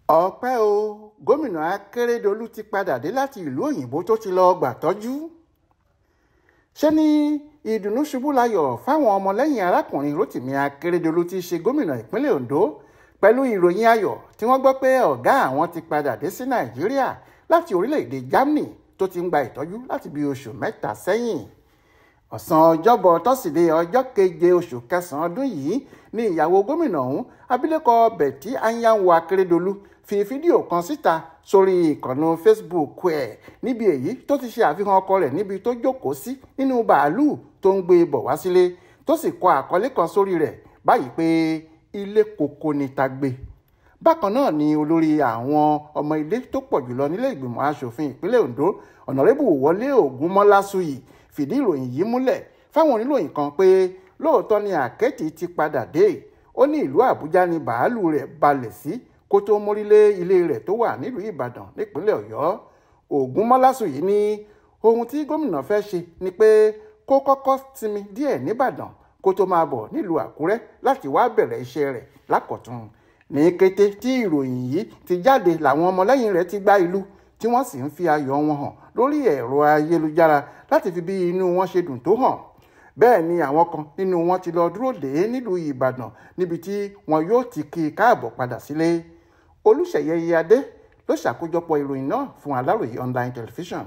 ọpẹ́ o gómìnà Akeredolu ti padà dé láti ìlú Oyinbo tó ti lọ gbàtọ́jú. ṣé ní ìdùnnú ṣubú layọ̀ fáwọn ọmọlẹ́yìn arákùnrin Rotimi Akeredolu ti ṣe gómìnà ìpínlẹ̀ Ondo pẹ̀lú ìròyìn ayọ̀ tí wọ́n gbọ́ pé ọ̀gá àwọn ti padà dé sí Nàìjíríà láti orílẹ̀-èdè Germany tó ti ń gba ìtọ́jú láti bí oṣù mẹ́ta sẹ́yìn. ọ̀sán ọjọ́bọ̀ tọ́sídẹ̀ẹ́ ọjọ́ 7 oṣù kẹsàn-án ọdún yìí ni ìyàwó gómìnà ọ̀hún abilékọ Betty Anyanwu Akeredolu fi fídíò kan síta sórí ìkànnì Facebook ẹ̀ níbi èyí tó ti ṣe àfihàn ọkọ rẹ̀ níbi tó jókòó sí nínú bàálù tó ń gbé bọ̀ wá sílé tó sì kọ àkọlé kan sórí rẹ̀ báyìí pé ilé koko ni ta gbé. bákan náà ni olórí àwọn ọmọ ilé tó pọ̀ jùlọ nílé ìgbìmọ̀ asòfin ìpínlẹ̀ Ondo ọ̀nàrẹ́bù Wọlé Ògúnmọ́lásùyì fìdí ìròyìn yìí múlẹ̀ fáwọn oníròyìn kan pé lóòótọ́ ni àkẹ́tì ti padà dé. ó ní ìlú Àbújá ni bàálù rẹ̀ balẹ̀ sí kó tó mórílé ilé rẹ̀ tó wà nílùú Ìbàdàn nípínlẹ̀ Ọ̀yọ́. Ògúnmọ́lásùyì ní ohun tí gómìnà fẹ́ ṣe ni pé kó kọ́kọ́ sinmi díẹ̀ níbàdàn kó tó máa bọ̀ nílùú Àkúrẹ́ láti wá bẹ̀rẹ̀ iṣẹ́ rẹ̀ lákọ̀tun. ní kété tí ìròyìn yìí ti jáde làwọn ọmọlẹ́yìn rẹ̀ ti gbá ìlú tí wọ́n sì ń fi ayọ̀ wọn hàn lórí ẹ̀rọ ayélujára láti fi bí inú wọn ṣe dùn tó hàn. bẹ́ẹ̀ ni àwọn kan nínú wọn ti lọ dúró dè é nílùú Ìbàdàn níbi tí wọn yóò ti kí i káàbọ̀ padà sílé. Olúṣèyẹ Iyadé ló ṣàkójọpọ̀ ìròyìn náà fún Aláròyé online television.